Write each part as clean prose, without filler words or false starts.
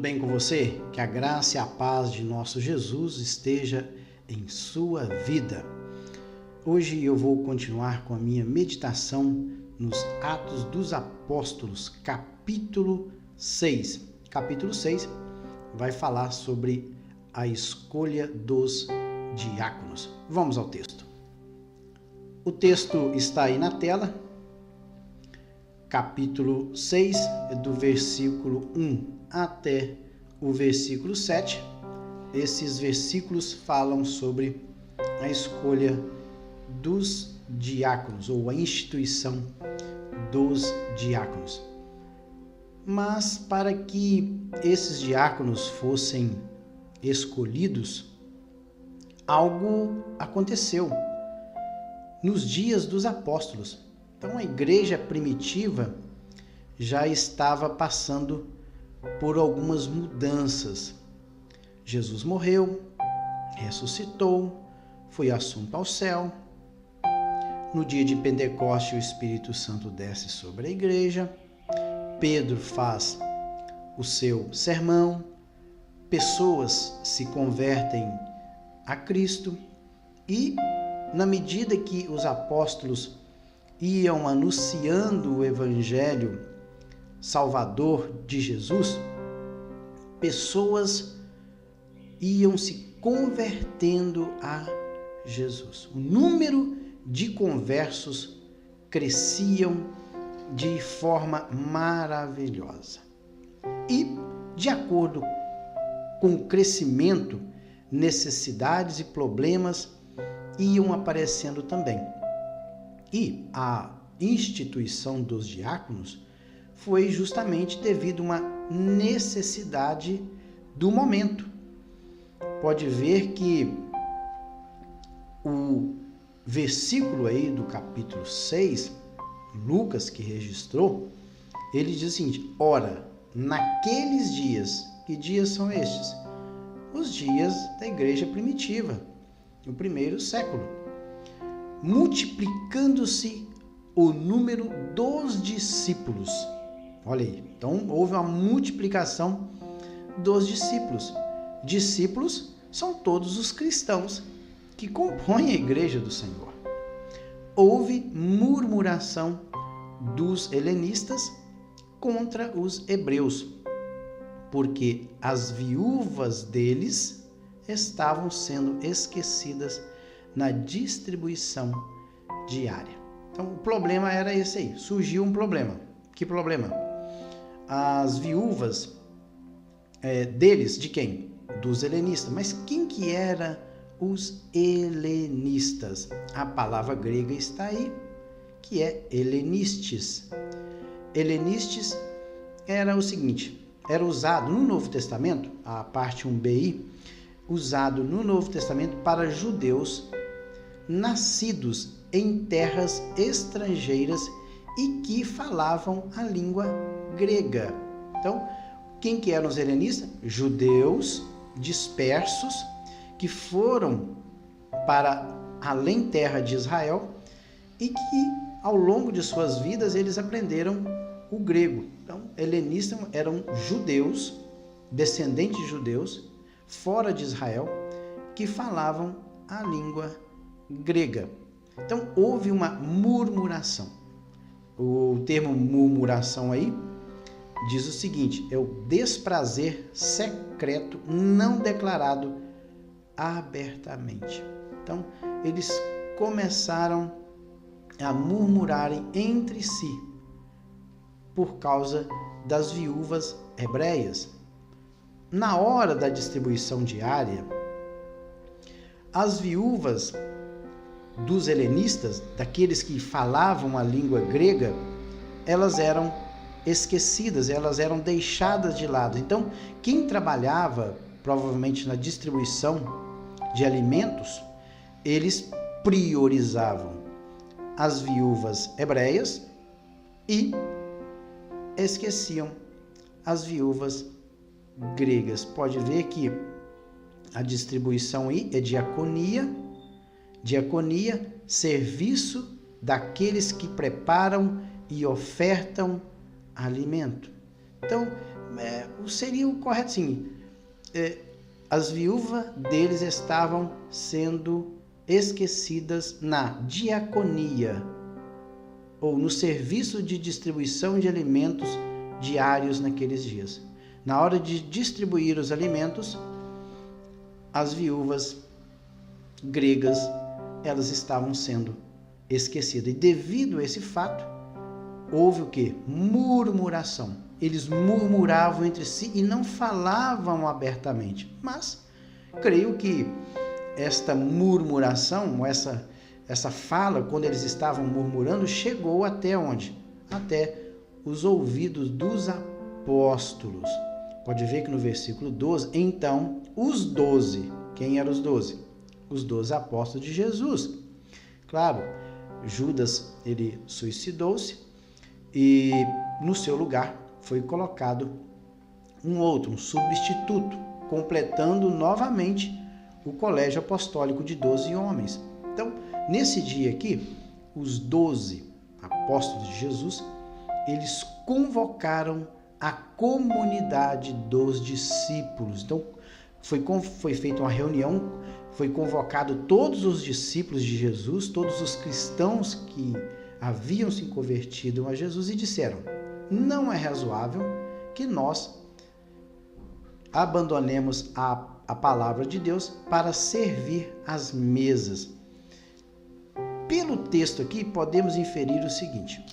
bem com você? Que a graça e a paz de nosso Jesus esteja em sua vida. Hoje eu vou continuar com a minha meditação nos Atos dos Apóstolos, capítulo 6. Capítulo 6 vai falar sobre a escolha dos diáconos. Vamos ao texto. O texto está aí na tela. Capítulo 6, do versículo 1 até o versículo 7. Esses versículos falam sobre a escolha dos diáconos, ou a instituição dos diáconos. Mas para que esses diáconos fossem escolhidos, algo aconteceu nos dias dos apóstolos. Então a igreja primitiva já estava passando por algumas mudanças. Jesus morreu, ressuscitou, foi assunto ao céu. No dia de Pentecostes, o Espírito Santo desce sobre a igreja. Pedro faz o seu sermão. Pessoas se convertem a Cristo. E, na medida que os apóstolos iam anunciando o evangelho salvador de Jesus, pessoas iam se convertendo a Jesus. O número de conversos cresciam de forma maravilhosa. E, de acordo com o crescimento, necessidades e problemas iam aparecendo também. E a instituição dos diáconos foi justamente devido a uma necessidade do momento. Pode ver que o versículo aí do capítulo 6, Lucas que registrou, ele diz o seguinte: ora, naqueles dias, que dias são estes? Os dias da igreja primitiva, no primeiro século, multiplicando-se o número dos discípulos. Olha aí, então houve uma multiplicação dos discípulos. Discípulos são todos os cristãos que compõem a igreja do Senhor. Houve murmuração dos helenistas contra os hebreus, porque as viúvas deles estavam sendo esquecidas na distribuição diária. Então o problema era esse aí, surgiu um problema. Que problema? As viúvas deles, de quem? Dos helenistas. Mas quem que eram os helenistas? A palavra grega está aí, que é helenistes. Helenistes era o seguinte, era usado no Novo Testamento, a parte 1bi, usado no Novo Testamento para judeus nascidos em terras estrangeiras e que falavam a língua grega. Então, quem que eram os helenistas? Judeus dispersos que foram para além terra de Israel e que ao longo de suas vidas eles aprenderam o grego. Então, helenistas eram judeus, descendentes de judeus, fora de Israel, que falavam a língua grega. Então, houve uma murmuração. O termo murmuração aí diz o seguinte: é o desprazer secreto não declarado abertamente. Então, eles começaram a murmurarem entre si por causa das viúvas hebreias. Na hora da distribuição diária, as viúvas dos helenistas, daqueles que falavam a língua grega, elas eram esquecidas, elas eram deixadas de lado. Então, quem trabalhava provavelmente na distribuição de alimentos, eles priorizavam as viúvas hebreias e esqueciam as viúvas gregas. Pode ver que a distribuição aí é diaconia, serviço daqueles que preparam e ofertam alimento. Então, seria o correto sim. As viúvas deles estavam sendo esquecidas na diaconia, ou no serviço de distribuição de alimentos diários naqueles dias. Na hora de distribuir os alimentos, as viúvas gregas, elas estavam sendo esquecidas. E devido a esse fato, houve o quê? Murmuração. Eles murmuravam entre si e não falavam abertamente. Mas creio que esta murmuração, essa fala, quando eles estavam murmurando, chegou até onde? Até os ouvidos dos apóstolos. Pode ver que no versículo 12, então, os 12, quem eram os 12? Os 12 apóstolos de Jesus. Claro, Judas, ele suicidou-se e no seu lugar foi colocado um substituto, completando novamente o colégio apostólico de 12 homens. Então, nesse dia aqui, os 12 apóstolos de Jesus, eles convocaram a comunidade dos discípulos. Então, foi feita uma reunião, foi convocado todos os discípulos de Jesus, todos os cristãos que haviam se convertido a Jesus e disseram: não é razoável que nós abandonemos a palavra de Deus para servir as mesas. Pelo texto aqui, podemos inferir o seguinte,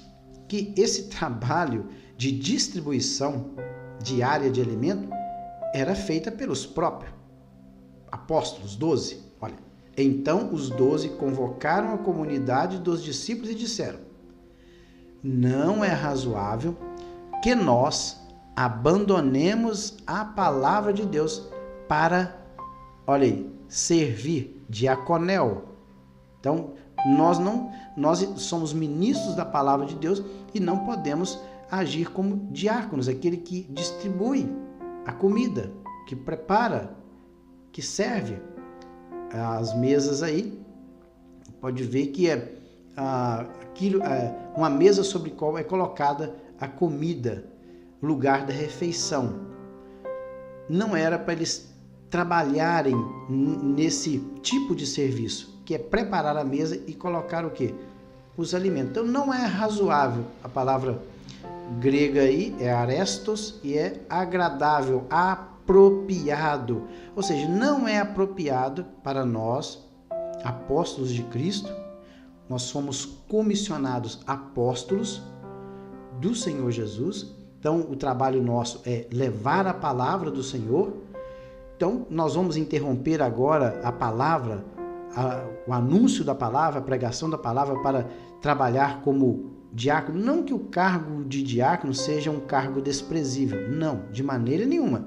que esse trabalho de distribuição diária de alimento era feita pelos próprios apóstolos, 12. Olha, então os 12 convocaram a comunidade dos discípulos e disseram: não é razoável que nós abandonemos a palavra de Deus para, olha aí, servir diaconel. Então, nós somos ministros da palavra de Deus e não podemos agir como diáconos, aquele que distribui a comida, que prepara, que serve. As mesas aí, pode ver que é uma mesa sobre a qual é colocada a comida, lugar da refeição. Não era para eles trabalharem nesse tipo de serviço, que é preparar a mesa e colocar o quê? Os alimentos. Então não é razoável. A palavra grega aí é arestos e é agradável, apropriado. Ou seja, não é apropriado para nós, apóstolos de Cristo. Nós somos comissionados apóstolos do Senhor Jesus. Então, o trabalho nosso é levar a palavra do Senhor. Então, nós vamos interromper agora a palavra, o anúncio da palavra, a pregação da palavra para trabalhar como diácono. Não que o cargo de diácono seja um cargo desprezível, não, de maneira nenhuma.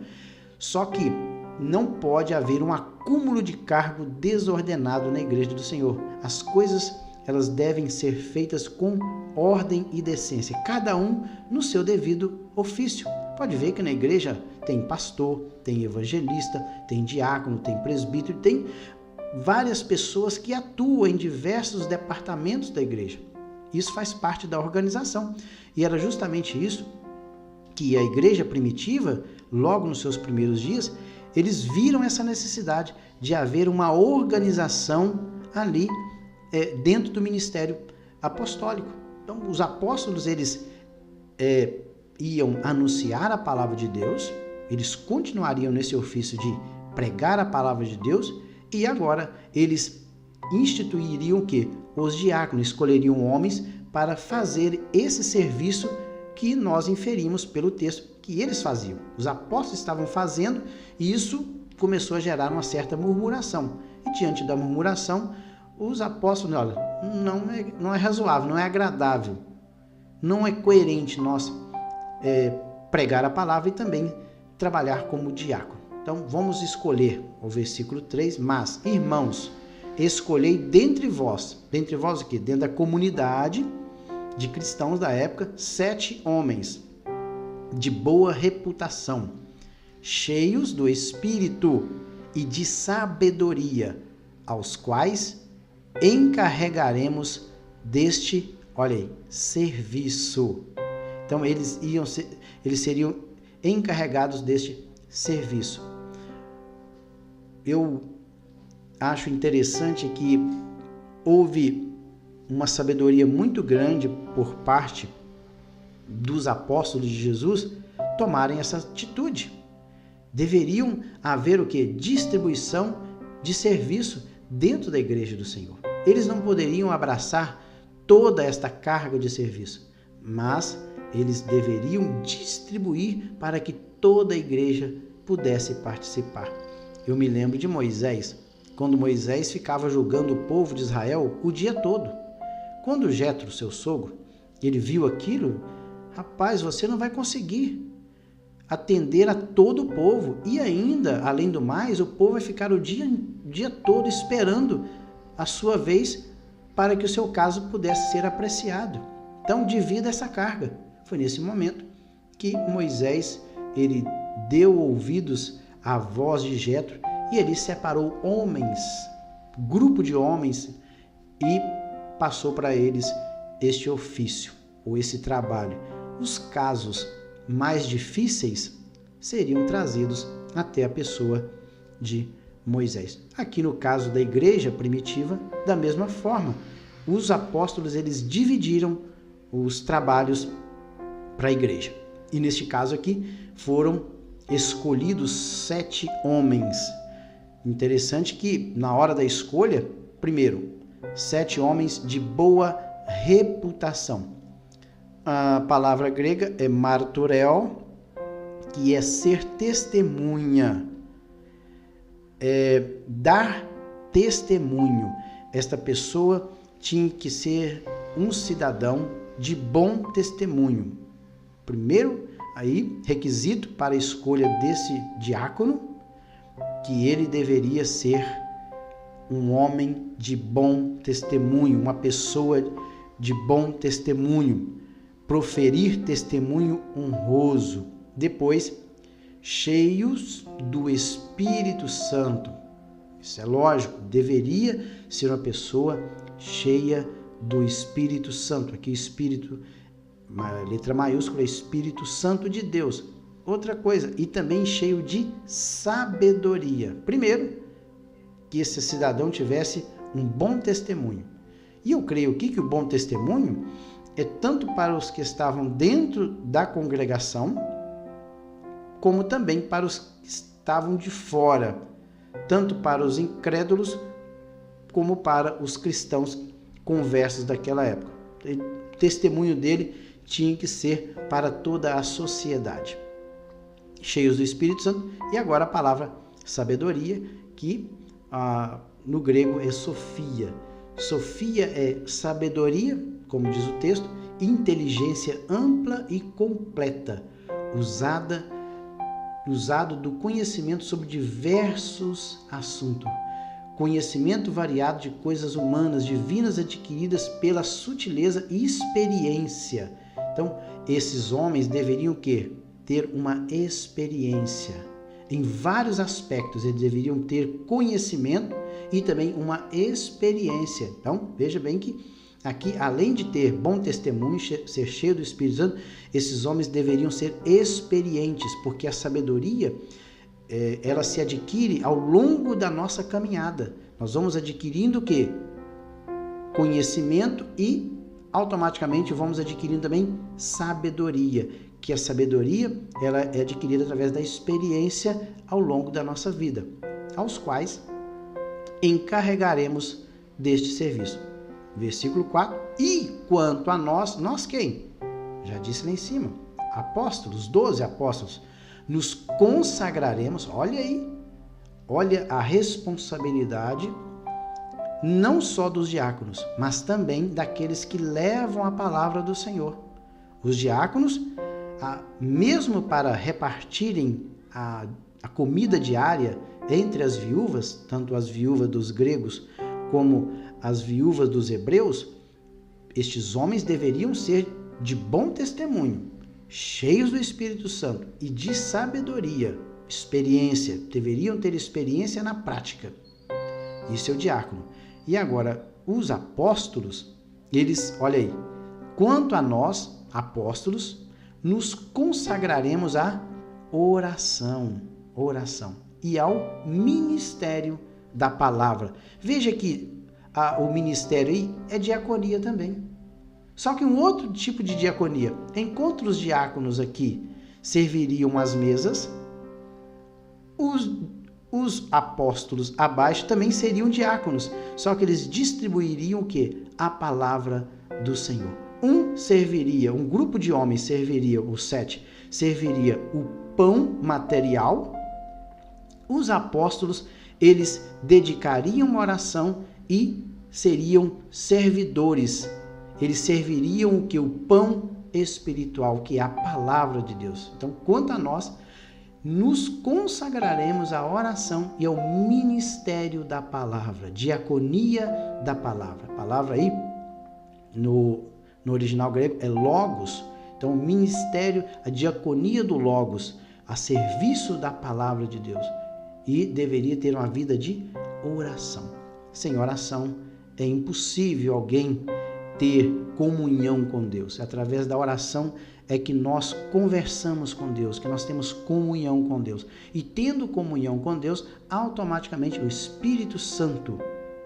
Só que não pode haver um acúmulo de cargo desordenado na igreja do Senhor. As coisas, elas devem ser feitas com ordem e decência, cada um no seu devido ofício. Pode ver que na igreja tem pastor, tem evangelista, tem diácono, tem presbítero, tem várias pessoas que atuam em diversos departamentos da igreja. Isso faz parte da organização. E era justamente isso que a igreja primitiva, logo nos seus primeiros dias, eles viram essa necessidade de haver uma organização ali dentro do ministério apostólico. Então, os apóstolos, eles iam anunciar a palavra de Deus, eles continuariam nesse ofício de pregar a palavra de Deus, e agora eles instituiriam o quê? Os diáconos, escolheriam homens para fazer esse serviço que nós inferimos pelo texto que eles faziam. Os apóstolos estavam fazendo e isso começou a gerar uma certa murmuração. E diante da murmuração, os apóstolos, olha, não é razoável, não é agradável, não é coerente nós pregar a palavra e também trabalhar como diácono. Então, vamos escolher o versículo 3, mas, irmãos, escolhei dentre vós o quê? Dentro da comunidade de cristãos da época, 7 homens de boa reputação, cheios do Espírito e de sabedoria, aos quais encarregaremos deste, olha aí, serviço. Então, eles seriam encarregados deste serviço. Eu acho interessante que houve uma sabedoria muito grande por parte dos apóstolos de Jesus tomarem essa atitude. Deveriam haver o quê? Distribuição de serviço dentro da igreja do Senhor. Eles não poderiam abraçar toda esta carga de serviço, mas eles deveriam distribuir para que toda a igreja pudesse participar. Eu me lembro de Moisés, quando Moisés ficava julgando o povo de Israel o dia todo. Quando Jetro, seu sogro, ele viu aquilo, rapaz, você não vai conseguir atender a todo o povo. E ainda, além do mais, o povo vai ficar o dia todo esperando a sua vez para que o seu caso pudesse ser apreciado. Então, divida essa carga. Foi nesse momento que Moisés, ele deu ouvidos à voz de Jetro e ele separou homens, grupo de homens, e passou para eles este ofício, ou esse trabalho. Os casos mais difíceis seriam trazidos até a pessoa de Moisés. Aqui no caso da igreja primitiva, da mesma forma, os apóstolos eles dividiram os trabalhos para a igreja. E neste caso aqui foram escolhidos 7 homens. Interessante que na hora da escolha, primeiro, 7 homens de boa reputação. A palavra grega é martureo, que é ser testemunha, dar testemunho. Esta pessoa tinha que ser um cidadão de bom testemunho. Primeiro, aí, requisito para a escolha desse diácono, que ele deveria ser um homem de bom testemunho, uma pessoa de bom testemunho, proferir testemunho honroso. Depois, cheios do Espírito Santo. Isso é lógico, deveria ser uma pessoa cheia do Espírito Santo. Aqui Espírito, uma letra maiúscula, Espírito Santo de Deus. Outra coisa, e também cheio de sabedoria. Primeiro, que esse cidadão tivesse um bom testemunho. E eu creio que o bom testemunho é tanto para os que estavam dentro da congregação, como também para os que estavam de fora, tanto para os incrédulos como para os cristãos conversos daquela época. O testemunho dele tinha que ser para toda a sociedade. Cheios do Espírito Santo. E agora a palavra sabedoria, que no grego é sofia. Sofia é sabedoria, como diz o texto, inteligência ampla e completa, usado do conhecimento sobre diversos assuntos. Conhecimento variado de coisas humanas, divinas, adquiridas pela sutileza e experiência. Então, esses homens deveriam ter uma experiência. Em vários aspectos, eles deveriam ter conhecimento e também uma experiência. Então, veja bem que aqui, além de ter bom testemunho, ser cheio do Espírito Santo, esses homens deveriam ser experientes, porque a sabedoria, ela se adquire ao longo da nossa caminhada. Nós vamos adquirindo o quê? Conhecimento e automaticamente vamos adquirindo também sabedoria, que a sabedoria ela é adquirida através da experiência ao longo da nossa vida, aos quais encarregaremos deste serviço. Versículo 4. E quanto a nós quem? Já disse lá em cima, apóstolos, 12 apóstolos, nos consagraremos, olha aí, olha a responsabilidade não só dos diáconos, mas também daqueles que levam a palavra do Senhor. Os diáconos, mesmo para repartirem a comida diária entre as viúvas, tanto as viúvas dos gregos como as viúvas dos hebreus, estes homens deveriam ser de bom testemunho, cheios do Espírito Santo e de sabedoria, experiência, deveriam ter experiência na prática. Isso é o diácono. E agora, os apóstolos, eles, olha aí, quanto a nós, apóstolos, nos consagraremos a oração, e ao ministério da palavra. Veja que o ministério aí é diaconia também. Só que um outro tipo de diaconia. Enquanto os diáconos aqui serviriam as mesas, os apóstolos abaixo também seriam diáconos, só que eles distribuiriam o quê? A palavra do Senhor. Um grupo de homens serviria, os 7, serviria o pão material. Os apóstolos, eles dedicariam uma oração e seriam servidores. Eles serviriam o que? O pão espiritual, que é a palavra de Deus. Então, quanto a nós, nos consagraremos à oração e ao ministério da palavra, diaconia da palavra. A palavra aí, no original grego, é logos. Então, o ministério, a diaconia do logos, a serviço da palavra de Deus. E deveria ter uma vida de oração. Sem oração, é impossível alguém ter comunhão com Deus. Através da oração é que nós conversamos com Deus, que nós temos comunhão com Deus. E tendo comunhão com Deus, automaticamente o Espírito Santo,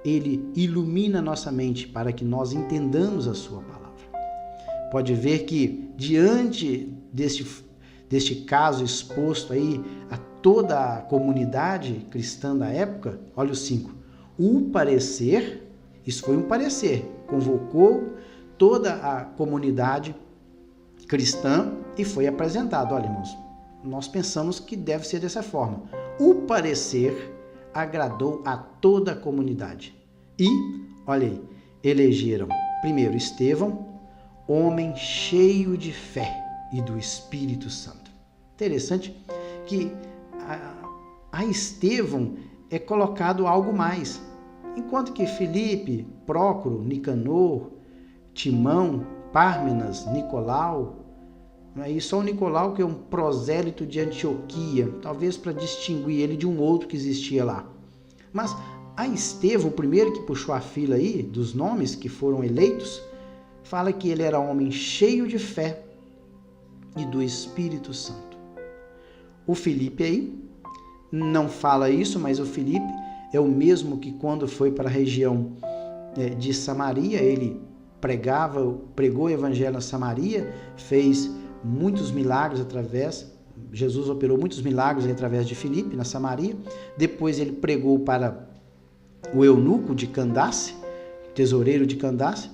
ele ilumina nossa mente para que nós entendamos a sua palavra. Pode ver que diante deste caso exposto aí a toda a comunidade cristã da época, olha o 5, o parecer, isso foi um parecer, convocou toda a comunidade cristã e foi apresentado. Olha, irmãos, nós pensamos que deve ser dessa forma. O parecer agradou a toda a comunidade. E, olha aí, elegeram primeiro Estevão, homem cheio de fé e do Espírito Santo. Interessante que a Estevão é colocado algo mais. Enquanto que Filipe, Prócoro, Nicanor, Timão, Pármenas, Nicolau, e só o Nicolau que é um prosélito de Antioquia, talvez para distinguir ele de um outro que existia lá. Mas a Estevão, o primeiro que puxou a fila aí, dos nomes que foram eleitos, fala que ele era homem cheio de fé e do Espírito Santo. O Filipe aí não fala isso, mas o Filipe é o mesmo que quando foi para a região de Samaria, ele pregou o evangelho na Samaria, fez muitos milagres Jesus operou muitos milagres através de Filipe na Samaria. Depois ele pregou para o eunuco de Candace, tesoureiro de Candace,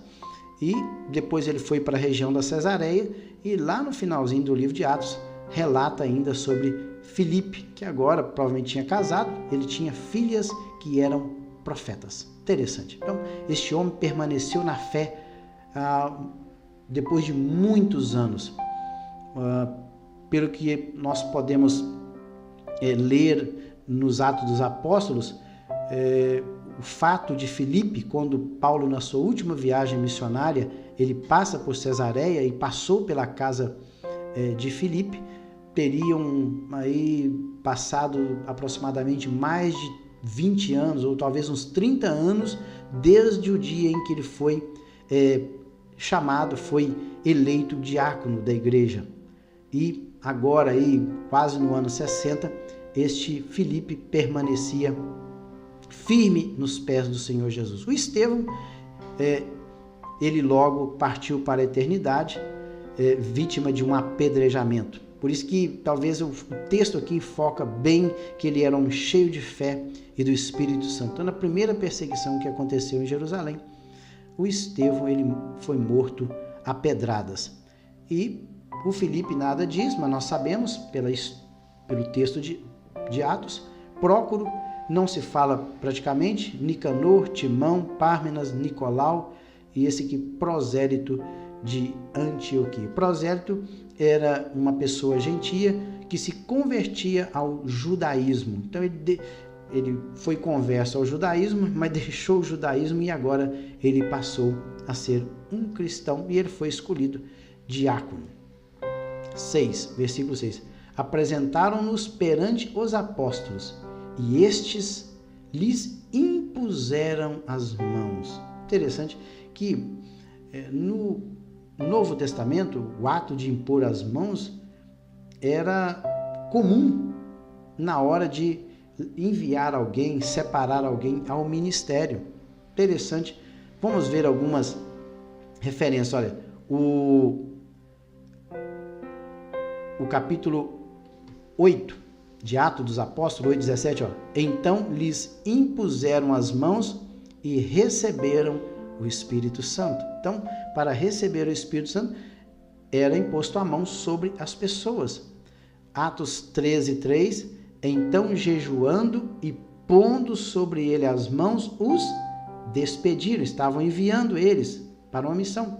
e depois ele foi para a região da Cesareia, e lá no finalzinho do livro de Atos relata ainda sobre Filipe, que agora provavelmente tinha casado, ele tinha filhas que eram profetas. Interessante. Então, este homem permaneceu na fé depois de muitos anos. Pelo que nós podemos ler nos Atos dos Apóstolos, o fato de Filipe, quando Paulo, na sua última viagem missionária, ele passa por Cesareia e passou pela casa de Filipe, teriam aí passado aproximadamente mais de 20 anos, ou talvez uns 30 anos, desde o dia em que ele foi foi eleito diácono da igreja. E agora, aí, quase no ano 60, este Filipe permanecia firme nos pés do Senhor Jesus. O Estevão, ele logo partiu para a eternidade, vítima de um apedrejamento. Por isso que talvez o texto aqui enfoca bem que ele era um cheio de fé e do Espírito Santo. Então, na primeira perseguição que aconteceu em Jerusalém, o Estevão ele foi morto a pedradas. E o Filipe nada diz, mas nós sabemos pelo texto de Atos. Prócoro não se fala praticamente. Nicanor, Timão, Pármenas, Nicolau e esse aqui prosélito de Antioquia. Prosélito era uma pessoa gentia que se convertia ao judaísmo. Então ele foi converso ao judaísmo, mas deixou o judaísmo e agora ele passou a ser um cristão e ele foi escolhido diácono. 6, versículo 6. Apresentaram-nos perante os apóstolos e estes lhes impuseram as mãos. Interessante que no Novo Testamento, o ato de impor as mãos era comum na hora de enviar alguém, separar alguém ao ministério. Interessante. Vamos ver algumas referências. Olha, o capítulo 8 de Atos dos Apóstolos, 8:17, então lhes impuseram as mãos e receberam o Espírito Santo. Então, para receber o Espírito Santo, era imposto a mão sobre as pessoas. Atos 13:3, então jejuando e pondo sobre ele as mãos, os despediram, estavam enviando eles para uma missão.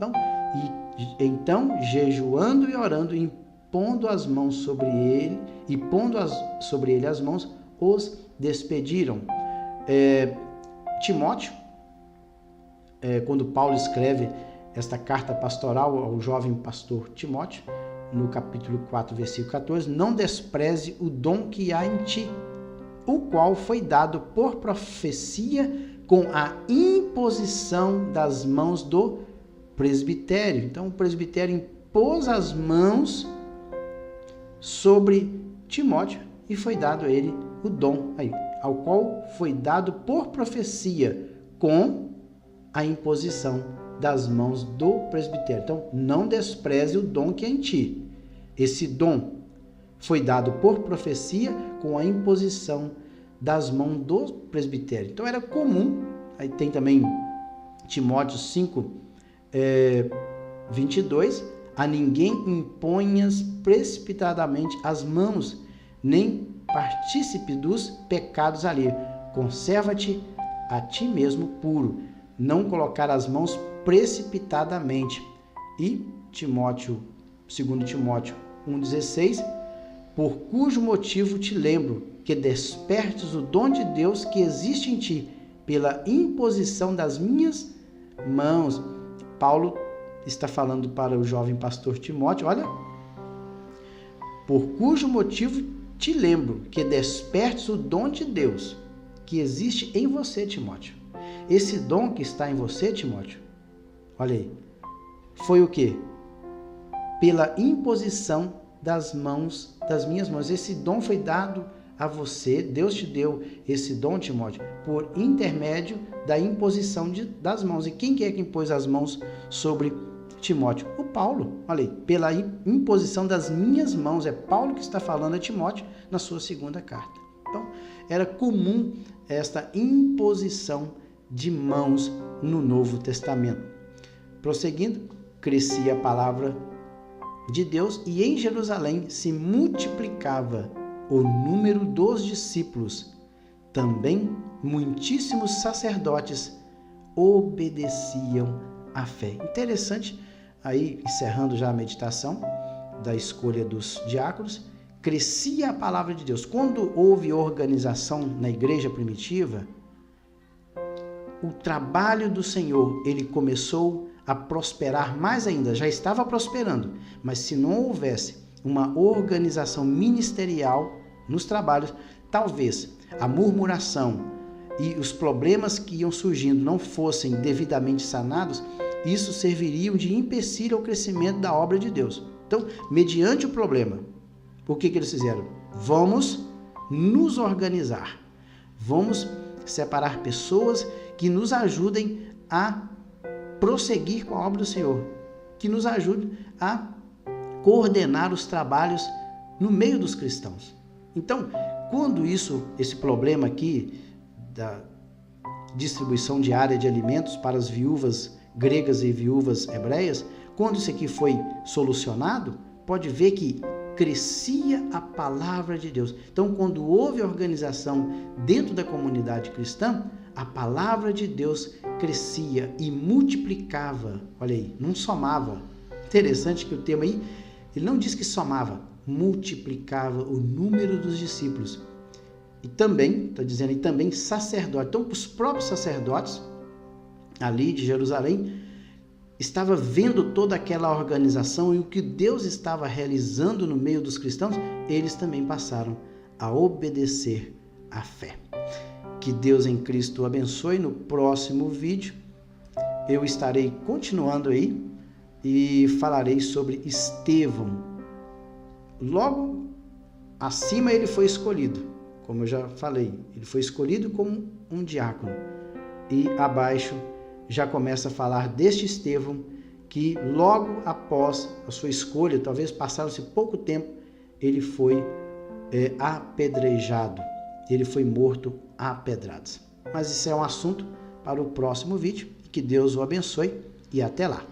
Então jejuando e orando, pondo as mãos sobre ele, e pondo sobre ele as mãos, os despediram. Timóteo, quando Paulo escreve esta carta pastoral ao jovem pastor Timóteo, no capítulo 4, versículo 14, não despreze o dom que há em ti, o qual foi dado por profecia com a imposição das mãos do presbitério. Então, o presbitério impôs as mãos sobre Timóteo e foi dado a ele o dom, ao qual foi dado por profecia com a imposição das mãos do presbitério. Então, não despreze o dom que é em ti. Esse dom foi dado por profecia com a imposição das mãos do presbitério. Então, era comum. Aí tem também Timóteo 5, 22, a ninguém imponhas precipitadamente as mãos, nem partícipe dos pecados alheios. Conserva-te a ti mesmo puro, não colocar as mãos precipitadamente. E 2 Timóteo 1,16, por cujo motivo te lembro que despertes o dom de Deus que existe em ti, pela imposição das minhas mãos. Paulo está falando para o jovem pastor Timóteo, olha, por cujo motivo te lembro que despertes o dom de Deus que existe em você, Timóteo. Esse dom que está em você, Timóteo, olha aí, foi o quê? Pela imposição das minhas mãos. Esse dom foi dado a você, Deus te deu esse dom, Timóteo, por intermédio da imposição das mãos. E quem que é que impôs as mãos sobre Timóteo? O Paulo, olha aí, pela imposição das minhas mãos. É Paulo que está falando a Timóteo na sua segunda carta. Então, era comum esta imposição de mãos no Novo Testamento. Prosseguindo, crescia a palavra de Deus e em Jerusalém se multiplicava o número dos discípulos. Também muitíssimos sacerdotes obedeciam à fé. Interessante, aí encerrando já a meditação da escolha dos diáconos, crescia a palavra de Deus. Quando houve organização na igreja primitiva, o trabalho do Senhor, ele começou a prosperar mais ainda, já estava prosperando, mas se não houvesse uma organização ministerial nos trabalhos, talvez a murmuração e os problemas que iam surgindo não fossem devidamente sanados, isso serviria de empecilho ao crescimento da obra de Deus. Então, mediante o problema, o que eles fizeram? Vamos nos organizar, vamos separar pessoas que nos ajudem a prosseguir com a obra do Senhor, que nos ajudem a coordenar os trabalhos no meio dos cristãos. Então, quando esse problema aqui da distribuição diária de alimentos para as viúvas gregas e viúvas hebreias, quando isso aqui foi solucionado, pode ver que crescia a palavra de Deus. Então, quando houve organização dentro da comunidade cristã, a palavra de Deus crescia e multiplicava. Olha aí, não somava. Interessante que o tema aí, ele não diz que somava, multiplicava o número dos discípulos. E também, está dizendo, e também sacerdotes. Então, os próprios sacerdotes ali de Jerusalém estava vendo toda aquela organização e o que Deus estava realizando no meio dos cristãos, eles também passaram a obedecer à fé. Que Deus em Cristo abençoe. No próximo vídeo eu estarei continuando aí e falarei sobre Estevão. Logo acima ele foi escolhido, como eu já falei, ele foi escolhido como um diácono. E abaixo já começa a falar deste Estevão, que logo após a sua escolha, talvez passaram-se pouco tempo, ele foi apedrejado, ele foi morto a pedradas. Mas isso é um assunto para o próximo vídeo. Que Deus o abençoe e até lá.